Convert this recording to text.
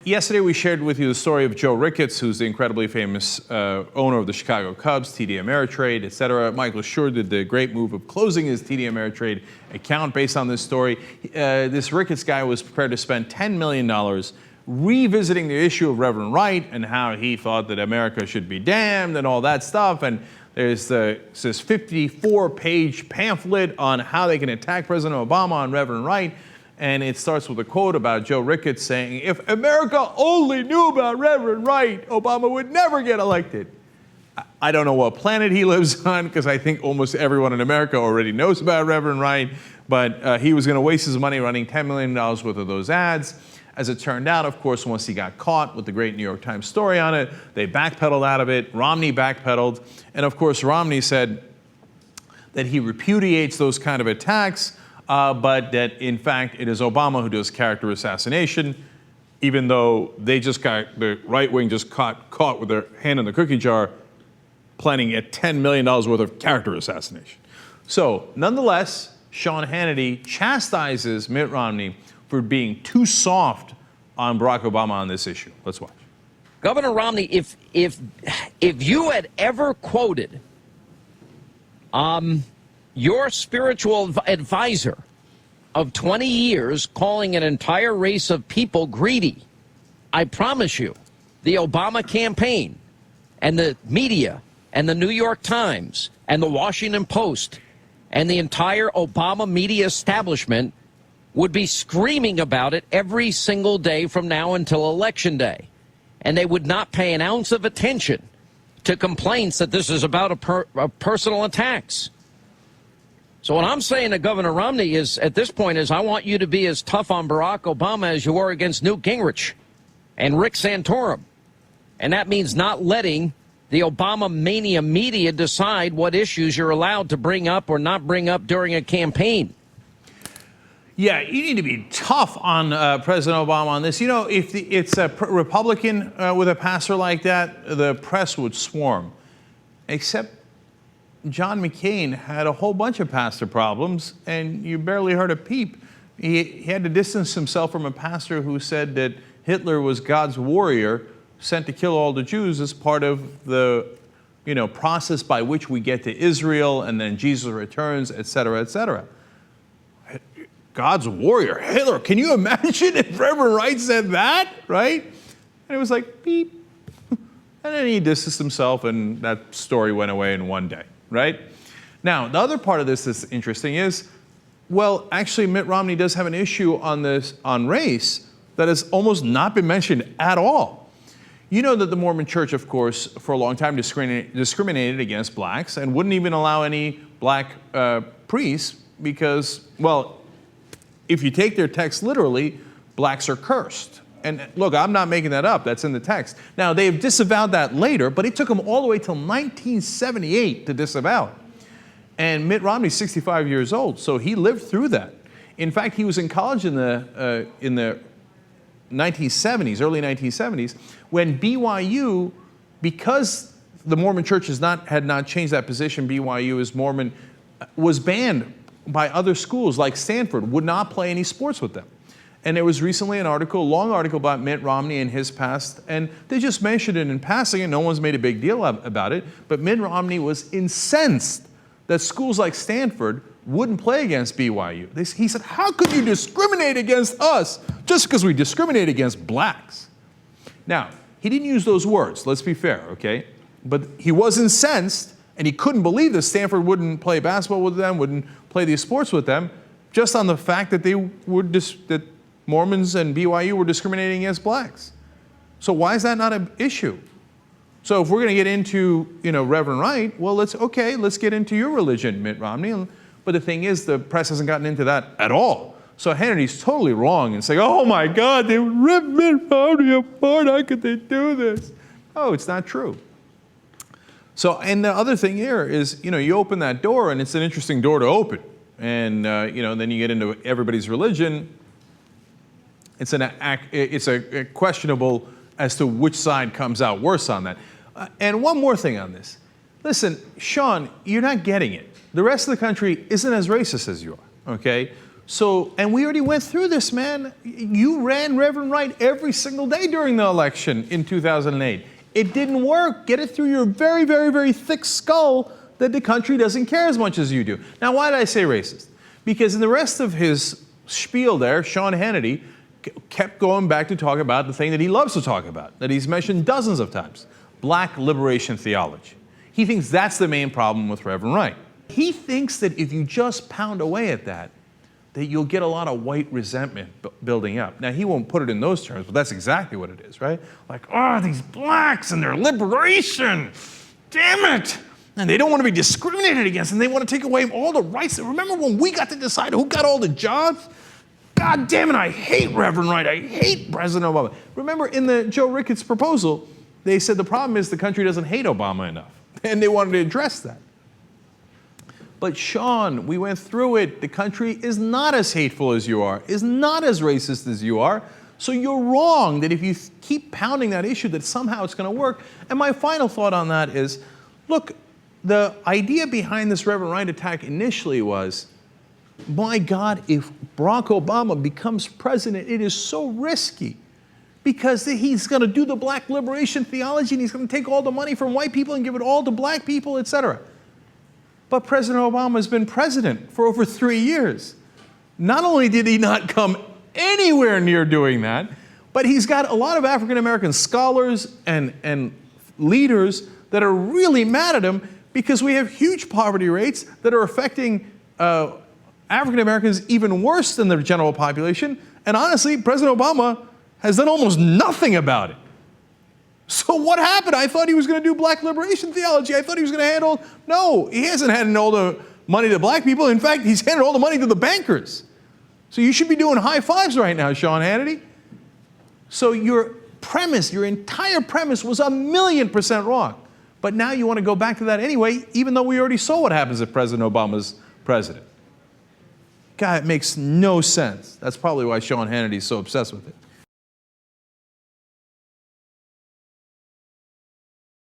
Yesterday, we shared with you the story of Joe Ricketts, who's the incredibly famous owner of the Chicago Cubs, TD Ameritrade, et cetera. Michael Schur did the great move of closing his TD Ameritrade account based on this story. This Ricketts guy was prepared to spend $10 million revisiting the issue of Reverend Wright and how he thought that America should be damned and all that stuff. And there's this 54-page pamphlet on how they can attack President Obama on Reverend Wright. And it starts with a quote about Joe Ricketts saying, "If America only knew about Reverend Wright, Obama would never get elected." I don't know what planet he lives on, because I think almost everyone in America already knows about Reverend Wright. But he was going to waste his money running $10 million worth of those ads. As it turned out, of course, once he got caught with the great New York Times story on it, they backpedaled out of it. Romney backpedaled. And of course, Romney said that he repudiates those kind of attacks, but that, in fact, it is Obama who does character assassination, even though they just got, the right wing just caught with their hand in the cookie jar, planning a $10 million worth of character assassination. So, nonetheless, Sean Hannity chastises Mitt Romney for being too soft on Barack Obama on this issue. Let's watch. Governor Romney, if you had ever quoted your spiritual advisor of 20 years calling an entire race of people greedy, I promise you, the Obama campaign and the media and the New York Times and the Washington Post and the entire Obama media establishment would be screaming about it every single day from now until Election Day. And they would not pay an ounce of attention to complaints that this is about a personal attacks. So what I'm saying to Governor Romney is, at this point, is I want you to be as tough on Barack Obama as you were against Newt Gingrich and Rick Santorum. And that means not letting the Obama mania media decide what issues you're allowed to bring up or not bring up during a campaign. Yeah, you need to be tough on President Obama on this. You know, if it's a Republican with a pastor like that, the press would swarm. Except John McCain had a whole bunch of pastor problems, and you barely heard a peep. He had to distance himself from a pastor who said that Hitler was God's warrior sent to kill all the Jews as part of the, process by which we get to Israel and then Jesus returns, et cetera, et cetera. God's warrior, Hitler. Can you imagine if Reverend Wright said that, right? And it was like, beep. And then he distanced himself, and that story went away in one day, right? Now, the other part of this that's interesting is, well, actually, Mitt Romney does have an issue on race that has almost not been mentioned at all. You know that the Mormon Church, of course, for a long time discriminated against blacks and wouldn't even allow any black priests because, well, if you take their text literally, blacks are cursed. And look, I'm not making that up. That's in the text. Now, they have disavowed that later, but it took them all the way till 1978 to disavow it. And Mitt Romney's 65 years old, so he lived through that. In fact, he was in college in the 1970s, early 1970s, when BYU, because the Mormon Church had not changed that position, BYU is Mormon, was banned by other schools like Stanford, would not play any sports with them. And there was recently a long article about Mitt Romney and his past, and they just mentioned it in passing, and no one's made a big deal about it, but Mitt Romney was incensed that schools like Stanford wouldn't play against BYU. He said, how could you discriminate against us just because we discriminate against blacks? Now, he didn't use those words, let's be fair, okay? But he was incensed, and he couldn't believe that Stanford wouldn't play basketball with them, wouldn't play these sports with them, just on the fact that that Mormons and BYU were discriminating against blacks. So why is that not an issue? So if we're going to get into, Reverend Wright, well, let's get into your religion, Mitt Romney. But the thing is, the press hasn't gotten into that at all. So Hannity's totally wrong in saying, oh my God, they ripped Mitt Romney apart. How could they do this? Oh, it's not true. So, and the other thing here is, you open that door, and it's an interesting door to open. And, then you get into everybody's religion. It's a questionable as to which side comes out worse on that. And one more thing on this. Listen, Sean, you're not getting it. The rest of the country isn't as racist as you are, okay? So, and we already went through this, man. You ran Reverend Wright every single day during the election in 2008. It didn't work. Get it through your very, very, very thick skull that the country doesn't care as much as you do. Now, why did I say racist? Because in the rest of his spiel there, Sean Hannity kept going back to talk about the thing that he loves to talk about, that he's mentioned dozens of times, black liberation theology. He thinks that's the main problem with Reverend Wright. He thinks that if you just pound away at that you'll get a lot of white resentment building up. Now, he won't put it in those terms, but that's exactly what it is, right? Like, oh, these blacks and their liberation, damn it! And they don't want to be discriminated against, and they want to take away all the rights. Remember when we got to decide who got all the jobs? God damn it, I hate Reverend Wright. I hate President Obama. Remember in the Joe Ricketts proposal, they said the problem is the country doesn't hate Obama enough, and they wanted to address that. But Sean, we went through it. The country is not as hateful as you are, is not as racist as you are. So you're wrong that if you keep pounding that issue that somehow it's going to work. And my final thought on that is, look, the idea behind this Reverend Wright attack initially was, my God, if Barack Obama becomes president, it is so risky because he's going to do the black liberation theology and he's going to take all the money from white people and give it all to black people, etc. But President Obama has been president for over 3 years. Not only did he not come anywhere near doing that, but he's got a lot of African-American scholars and leaders that are really mad at him because we have huge poverty rates that are affecting African-Americans even worse than the general population. And honestly, President Obama has done almost nothing about it. So what happened? I thought he was going to do black liberation theology. I thought he was going to handle, no, he hasn't handed all the money to black people. In fact, he's handed all the money to the bankers. So you should be doing high fives right now, Sean Hannity. So your premise, your entire premise was 1,000,000% wrong. But now you want to go back to that anyway, even though we already saw what happens if President Obama's president. God, it makes no sense. That's probably why Sean Hannity is so obsessed with it.